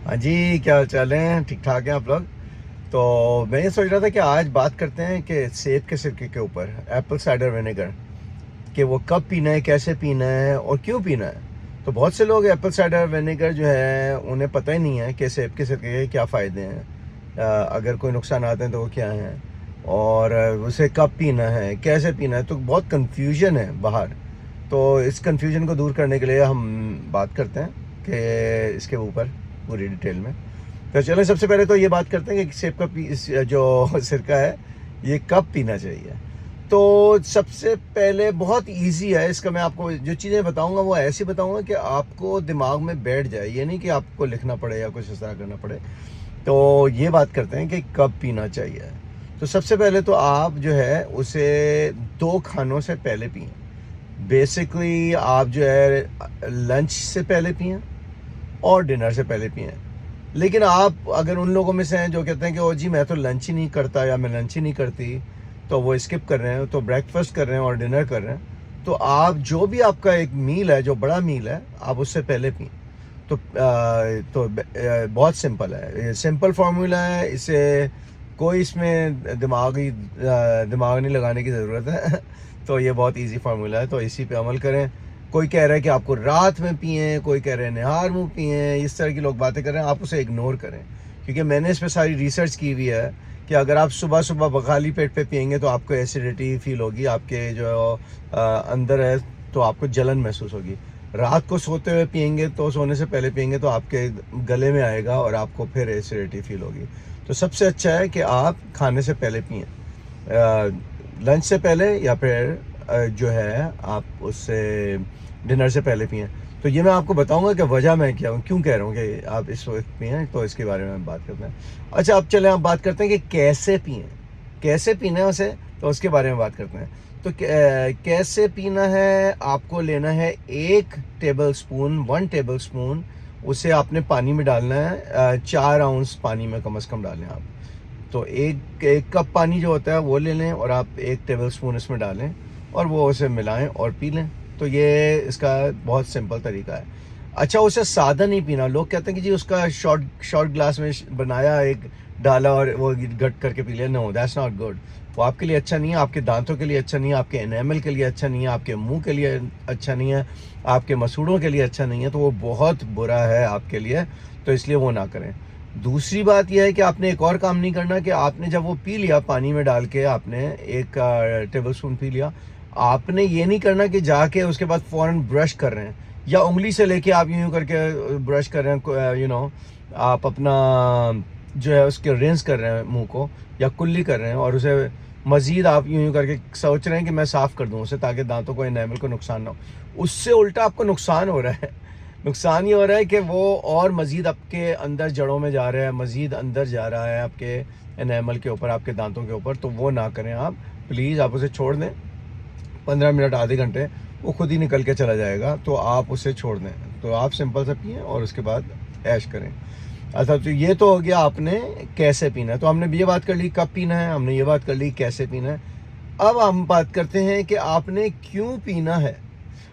हाँ जी, क्या हाल चाल है? ठीक ठाक हैं आप लोग? तो मैं ये सोच रहा था कि आज बात करते हैं कि सेब के सिरके के ऊपर एप्पल साइडर विनेगर, कि वो कब पीना है, कैसे पीना है और क्यों पीना है। तो बहुत से लोग एप्पल साइडर विनेगर जो है उन्हें पता ही नहीं है कि सेब के सिरके के क्या फ़ायदे हैं, अगर कोई नुकसान आते हैं तो वो क्या हैं, और उसे कब पीना है, कैसे पीना है। तो बहुत कन्फ्यूजन है बाहर। तो इस कन्फ्यूजन को दूर करने के लिए हम बात करते हैं कि इसके ऊपर पूरी डिटेल में। तो चलो सबसे पहले तो ये बात करते हैं कि सेब का जो सिरका है ये कब पीना चाहिए। तो सबसे पहले बहुत इजी है इसका, मैं आपको जो चीज़ें बताऊंगा वो ऐसी बताऊंगा कि आपको दिमाग में बैठ जाए, ये नहीं कि आपको लिखना पड़े या कुछ इस तरह करना पड़े। तो ये बात करते हैं कि कब पीना चाहिए। तो सबसे पहले तो आप जो है उसे 2 खानों से पहले पिएं। बेसिकली आप जो है लंच से पहले पिएं और डिनर से पहले पिएं। लेकिन आप अगर उन लोगों में से हैं जो कहते हैं कि ओ जी मैं तो लंच ही नहीं करता या मैं लंच ही नहीं करती, तो वो स्किप कर रहे हैं, तो ब्रेकफास्ट कर रहे हैं और डिनर कर रहे हैं, तो आप जो भी आपका एक मील है, जो बड़ा मील है, आप उससे पहले पिए। बहुत सिंपल है, ये सिंपल फार्मूला है, इसे कोई इसमें दिमाग नहीं लगाने की ज़रूरत है। तो ये बहुत इजी फार्मूला है, तो इसी पे अमल करें। कोई कह रहा है कि आपको रात में पिएं, कोई कह रहे हैं निहार मुँह पिएं, इस तरह की लोग बातें कर रहे हैं, आप उसे इग्नोर करें। क्योंकि मैंने इस पर सारी रिसर्च की हुई है कि अगर आप सुबह सुबह खाली पेट पे पिएंगे तो आपको एसिडिटी फील होगी, आपके जो अंदर है, तो आपको जलन महसूस होगी। रात को सोते हुए पिएंगे, तो सोने से पहले पिएंगे तो आपके गले में आएगा और आपको फिर एसिडिटी फील होगी। तो सबसे अच्छा है कि आप खाने से पहले पिएं, लंच से पहले, या फिर जो है आप उससे डिनर से पहले पिएं। तो ये मैं आपको बताऊंगा कि वजह मैं क्या हूँ, क्यों कह रहा हूँ कि आप इस वक्त पिएं, तो इसके बारे में बात करते हैं। अच्छा, अब चलें आप बात करते हैं कि कैसे पिएं, कैसे पीना है उसे, तो उसके बारे में बात करते हैं। तो कैसे पीना है, आपको लेना है 1 टेबल स्पून उसे आपने पानी में डालना है, 4 आउंस पानी में कम से कम डालें आप। तो एक कप पानी जो होता है वो ले लें और आप 1 टेबल स्पून इसमें डालें और वो उसे मिलाएं और पी लें। तो ये इसका बहुत सिंपल तरीका है। अच्छा, उसे सादा नहीं पीना। लोग कहते हैं कि जी उसका शॉर्ट शॉर्ट ग्लास में बनाया, एक डाला और वो गट करके पी लिया। No, that's not good. वो आपके लिए अच्छा नहीं है, आपके दांतों के लिए अच्छा नहीं है, आपके एनेमल के लिए अच्छा नहीं है, आपके मुंह के लिए अच्छा नहीं है, आपके मसूड़ों के लिए अच्छा नहीं है। तो वो बहुत बुरा है आपके लिए, तो इसलिए वो ना करें। दूसरी बात यह है कि आपने एक और काम नहीं करना कि आपने जब वो पी लिया पानी में डाल के, आपने 1 टेबल स्पून पी लिया, आपने ये नहीं करना कि जाके उसके बाद फ़ौरन ब्रश कर रहे हैं या उंगली से लेके आप यूं करके ब्रश कर रहे हैं, आप अपना जो है उसके रिंस कर रहे हैं मुंह को, या कुल्ली कर रहे हैं, और उसे मज़ीद आप यूं करके सोच रहे हैं कि मैं साफ़ कर दूं उसे ताकि दांतों को, एनामल को नुकसान ना हो। उससे उल्टा आपको नुकसान हो रहा है। नुकसान ये हो रहा है कि वो और मज़ीद आपके अंदर जड़ों में जा रहा है, मज़ीद अंदर जा रहा है आपके एनामल के ऊपर, आपके दांतों के ऊपर। तो वो ना करें आप, प्लीज़ आप उसे छोड़ दें। 15 मिनट, आधे घंटे, वो खुद ही निकल के चला जाएगा, तो आप उसे छोड़ दें। तो आप सिंपल सा पिएँ और उसके बाद ऐश करें। अच्छा, तो ये तो हो गया आपने कैसे पीना है। तो हमने ये बात कर ली कब पीना है, हमने ये बात कर ली कैसे पीना है। अब हम बात करते हैं कि आपने क्यों पीना है।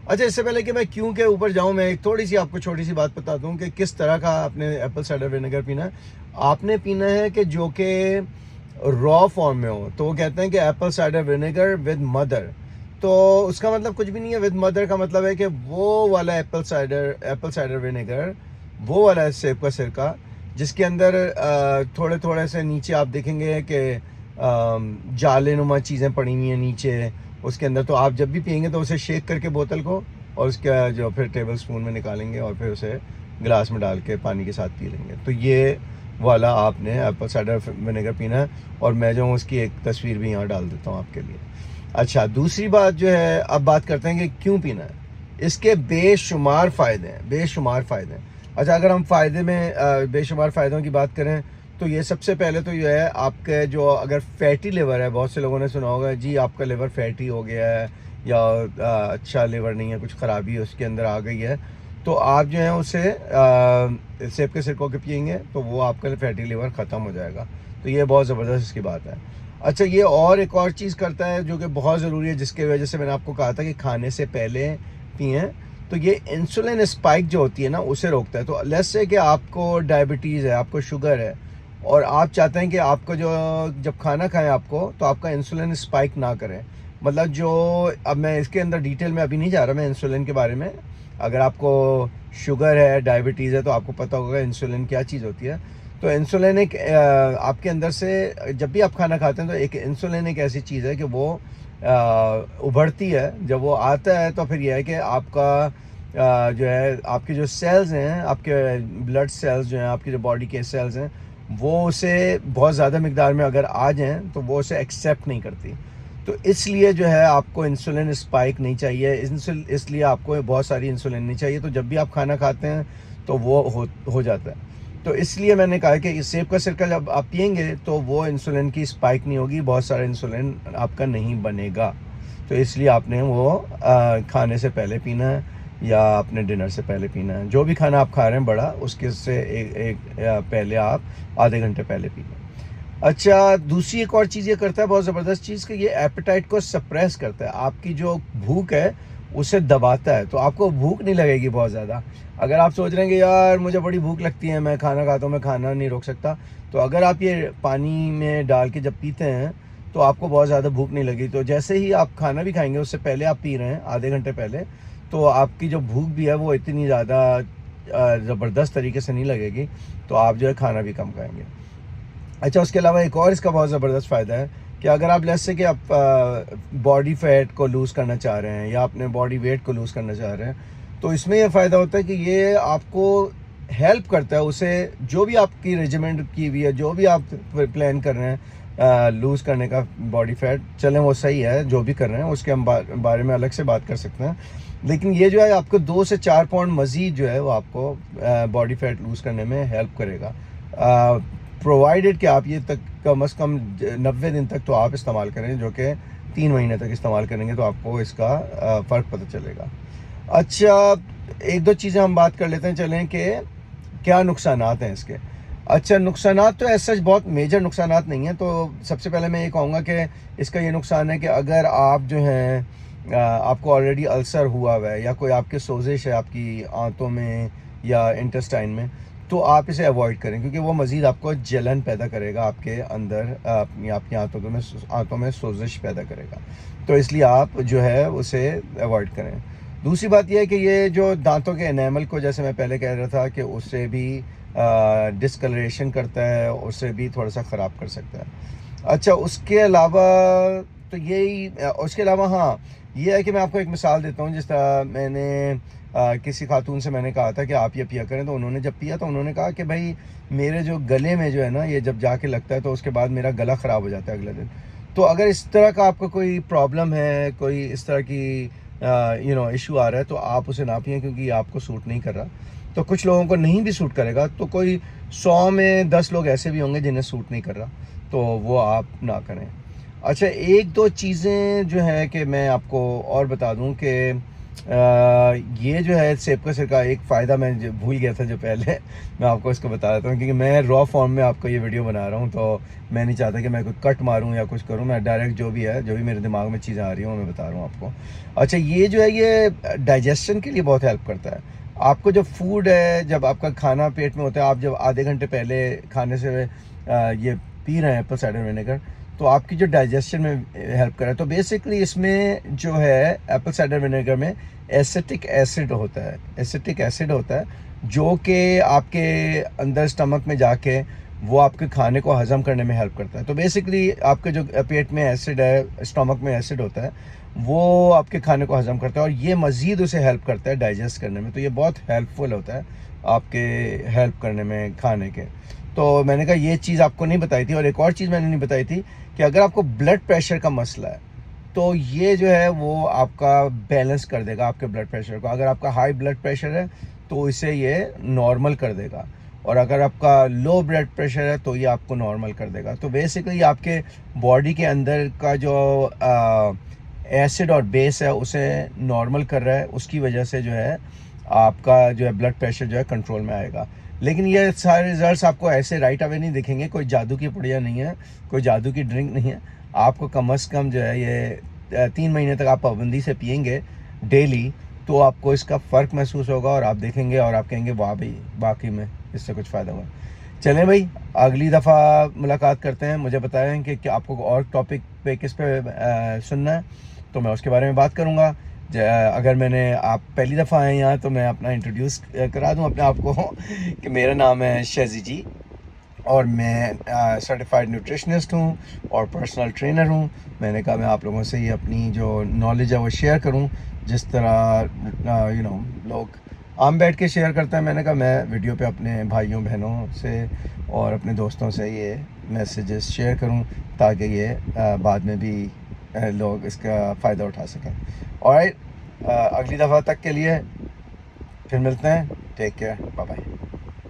अच्छा, इससे पहले कि मैं क्यों के ऊपर जाऊं, मैं एक थोड़ी सी आपको छोटी सी बात बता दूं कि किस तरह का आपने एप्पल साइडर विनेगर पीना है। आपने पीना है कि जो कि रॉ फॉर्म में हो। तो वो कहते हैं कि Apple cider vinegar with mother. तो उसका मतलब कुछ भी नहीं है। विद मदर का मतलब है कि वो वाला एप्पल साइडर विनेगर, वो वाला सेब का सिरका जिसके अंदर थोड़े थोड़े से नीचे आप देखेंगे कि जाले नुमा चीज़ें पड़ी हुई हैं नीचे उसके अंदर। तो आप जब भी पियेंगे तो उसे शेक करके बोतल को, और उसका जो फिर टेबल स्पून में निकालेंगे और फिर उसे गिलास में डाल के पानी के साथ पी लेंगे। तो ये वाला आपने एप्पल साइडर विनेगर पीना है, और मैं जो हूँ उसकी एक तस्वीर भी यहाँ डाल देता हूँ आपके लिए। अच्छा, दूसरी बात जो है, अब बात करते हैं कि क्यों पीना है। इसके बेशुमार फ़ायदे हैं, बेशुमार फ़ायदे हैं। अच्छा, अगर हम फ़ायदे में बेशुमार फ़ायदों की बात करें, तो ये सबसे पहले तो ये है, आपके जो अगर फैटी लिवर है, बहुत से लोगों ने सुना होगा जी आपका लिवर फैटी हो गया है, या अच्छा लिवर नहीं है, कुछ ख़राबी उसके अंदर आ गई है, तो आप जो है उसे सेब के सिरकों के पिएंगे तो वो आपका फैटी लिवर ख़त्म हो जाएगा। तो ये बहुत ज़बरदस्त इसकी बात है। अच्छा, ये और एक और चीज़ करता है जो कि बहुत ज़रूरी है, जिसके वजह से मैंने आपको कहा था कि खाने से पहले पिएँ। तो ये इंसुलिन स्पाइक जो होती है ना उसे रोकता है। तो लेट्स से कि आपको डायबिटीज़ है, आपको शुगर है, और आप चाहते हैं कि आपको जो जब खाना खाएं आपको, तो आपका इंसुलिन स्पाइक ना करें। मतलब जो, अब मैं इसके अंदर डिटेल में अभी नहीं जा रहा मैं इंसुलिन के बारे में। अगर आपको शुगर है, डायबिटीज़ है, तो आपको पता होगा इंसुलिन क्या चीज़ होती है। तो इंसुलिन एक आपके अंदर से जब भी आप खाना खाते हैं तो एक इंसुलिन एक ऐसी चीज़ है कि वो उभरती है। जब वो आता है तो फिर यह है कि आपका जो है आपके जो सेल्स हैं, आपके ब्लड सेल्स जो हैं, आपकी जो बॉडी के सेल्स हैं, वो उसे बहुत ज़्यादा मिकदार में अगर आ जाएँ तो वो उसे एक्सेप्ट नहीं करती। तो इसलिए जो है आपको इंसुलिन स्पाइक नहीं चाहिए, इसलिए आपको बहुत सारी इंसुलिन नहीं चाहिए। तो जब भी आप खाना खाते हैं तो वो हो जाता है। तो इसलिए मैंने कहा कि इस सेब का सिरका जब आप पिएंगे तो वो इंसुलिन की स्पाइक नहीं होगी, बहुत सारा इंसुलिन आपका नहीं बनेगा। तो इसलिए आपने वो खाने से पहले पीना है या अपने डिनर से पहले पीना है। जो भी खाना आप खा रहे हैं बड़ा, उसके से एक पहले आप आधे घंटे पहले पी लें। अच्छा, दूसरी एक और चीज़ ये करता है, बहुत ज़बरदस्त चीज़, कि ये एपेटाइट को सप्रेस करता है। आपकी जो भूख है उसे दबाता है, तो आपको भूख नहीं लगेगी बहुत ज़्यादा। अगर आप सोच रहे हैं कि यार मुझे बड़ी भूख लगती है, मैं खाना खाता हूँ, मैं खाना नहीं रोक सकता, तो अगर आप ये पानी में डाल के जब पीते हैं तो आपको बहुत ज़्यादा भूख नहीं लगेगी। तो जैसे ही आप खाना भी खाएंगे उससे पहले आप पी रहे हैं आधे घंटे पहले, तो आपकी जो भूख भी है वो इतनी ज़्यादा ज़बरदस्त तरीके से नहीं लगेगी, तो आप जो है खाना भी कम खाएंगे। अच्छा, उसके अलावा एक और इसका बहुत ज़बरदस्त फ़ायदा है कि अगर आप लेट्स से कि आप बॉडी फैट को लूज़ करना चाह रहे हैं या अपने बॉडी वेट को लूज़ करना चाह रहे हैं, तो इसमें यह फ़ायदा होता है कि ये आपको हेल्प करता है उसे, जो भी आपकी रेजिमेंट की हुई है, जो भी आप प्लान कर रहे हैं लूज़ करने का बॉडी फैट, चलें वो सही है, जो भी कर रहे हैं उसके हम बारे में अलग से बात कर सकते हैं। लेकिन ये जो है आपको 2 से 4 पाउंड मज़ीद जो है वो आपको बॉडी फैट लूज़ करने में हेल्प करेगा, प्रोवाइडेड कि आप ये तक कम से कम 90 दिन तक तो आप इस्तेमाल करें, जो कि 3 महीने तक इस्तेमाल करेंगे तो आपको इसका फ़र्क पता चलेगा। अच्छा, एक दो चीज़ें हम बात कर लेते हैं चलें कि क्या नुकसानात हैं इसके। अच्छा, नुकसानात तो ऐसा बहुत मेजर नुकसानात नहीं हैं। तो सबसे पहले मैं ये कहूँगा कि इसका ये नुकसान है कि अगर आप जो हैं आपको ऑलरेडी अल्सर हुआ हुआ है या कोई आपके सोजिश है आपकी आंतों में या इंटेस्टाइन में, तो आप इसे अवॉइड करें, क्योंकि वो मज़ीद आपको जलन पैदा करेगा आपके अंदर, आपकी आंतों में सोजिश पैदा करेगा। तो इसलिए आप जो है उसे अवॉइड करें। दूसरी बात यह है कि ये जो दांतों के एनेमल को, जैसे मैं पहले कह रहा था, कि उससे भी डिस्कलरेशन करता है, उससे भी थोड़ा सा ख़राब कर सकता है। अच्छा, उसके अलावा तो यही, उसके अलावा हाँ, ये है कि मैं आपको एक मिसाल देता हूँ। जिस तरह मैंने किसी खातून से मैंने कहा था कि आप ये पिया करें, तो उन्होंने जब पिया तो उन्होंने कहा कि भाई मेरे जो गले में जो है ना, ये जब जाके लगता है तो उसके बाद मेरा गला ख़राब हो जाता है अगले दिन। तो अगर इस तरह का आपको कोई प्रॉब्लम है, कोई इस तरह की इशू आ रहा है, तो आप उसे ना पिएं, क्योंकि ये आपको सूट नहीं कर रहा। तो कुछ लोगों को नहीं भी सूट करेगा, तो कोई 100 में 10 लोग ऐसे भी होंगे जिन्हें सूट नहीं कर रहा, तो वो आप ना करें। अच्छा, एक दो चीज़ें जो हैं कि मैं आपको और बता दूं कि ये जो है सेब का सिरका, एक फ़ायदा मैं जो भूल गया था जो पहले मैं आपको इसको बता देता हूँ, क्योंकि मैं रॉ फॉर्म में आपको ये वीडियो बना रहा हूँ, तो मैं नहीं चाहता कि मैं कोई कट मारूँ या कुछ करूँ। मैं डायरेक्ट जो भी है, जो भी मेरे दिमाग में चीज़ें आ रही हैं, मैं बता रहा हूँ आपको। अच्छा, ये जो है ये डाइजेशन के लिए बहुत हेल्प करता है। आपको जो फूड है, जब आपका खाना पेट में होता है, आप जब आधे घंटे पहले खाने से ये पी रहे हैं एप्पल साइडर विनेगर, तो आपकी जो डाइजेशन में हेल्प करे। तो बेसिकली इसमें जो है एप्पल साइडर विनेगर में एसिटिक एसिड होता है, जो कि आपके अंदर स्टमक में जाके वो आपके खाने को हज़म करने में हेल्प करता है। तो बेसिकली आपके जो पेट में एसिड है, स्टमक में एसिड होता है, वो आपके खाने को हज़म करता है, और ये मज़ीद उसे हेल्प करता है डाइजेस्ट करने में। तो ये बहुत हेल्पफुल होता है आपके हेल्प करने में खाने के। तो मैंने कहा ये चीज़ आपको नहीं बताई थी। और एक और चीज़ मैंने नहीं बताई थी कि अगर आपको ब्लड प्रेशर का मसला है, तो ये जो है वो आपका बैलेंस कर देगा आपके ब्लड प्रेशर को। अगर आपका हाई ब्लड प्रेशर है तो इसे ये नॉर्मल कर देगा, और अगर आपका लो ब्लड प्रेशर है तो ये आपको नॉर्मल कर देगा। तो बेसिकली आपके बॉडी के अंदर का जो एसिड और बेस है उसे नॉर्मल कर रहा है, उसकी वजह से जो है आपका जो है ब्लड प्रेशर जो है कंट्रोल में आएगा। लेकिन ये सारे रिजल्ट्स आपको ऐसे राइट अवे नहीं दिखेंगे, कोई जादू की पुड़िया नहीं है, कोई जादू की ड्रिंक नहीं है। आपको कम से कम जो है ये 3 महीने तक आप पाबंदी से पियेंगे डेली, तो आपको इसका फ़र्क महसूस होगा और आप देखेंगे और आप कहेंगे वाह भाई वाकई में इससे कुछ फ़ायदा हुआ। चलें भाई, अगली दफ़ा मुलाकात करते हैं। मुझे बताएं कि क्या आपको और टॉपिक पे किस पे सुनना है, तो मैं उसके बारे में बात करूँगा। अगर आप पहली दफ़ा आए यहाँ तो मैं अपना इंट्रोड्यूस करा दूँ अपने आप को कि मेरा नाम है शेज़ी जी और मैं सर्टिफाइड न्यूट्रिशनिस्ट हूँ और पर्सनल ट्रेनर हूँ। मैंने कहा मैं आप लोगों से ये अपनी जो नॉलेज है वो शेयर करूँ, जिस तरह लोग आम बैठ के शेयर करते हैं। मैंने कहा मैं वीडियो पे अपने भाइयों बहनों से और अपने दोस्तों से ये मैसेजेस शेयर करूँ ताकि ये बाद में भी लोग इसका फ़ायदा उठा सकें। ऑलराइट, अगली दफ़ा तक के लिए फिर मिलते हैं। Take care, bye bye.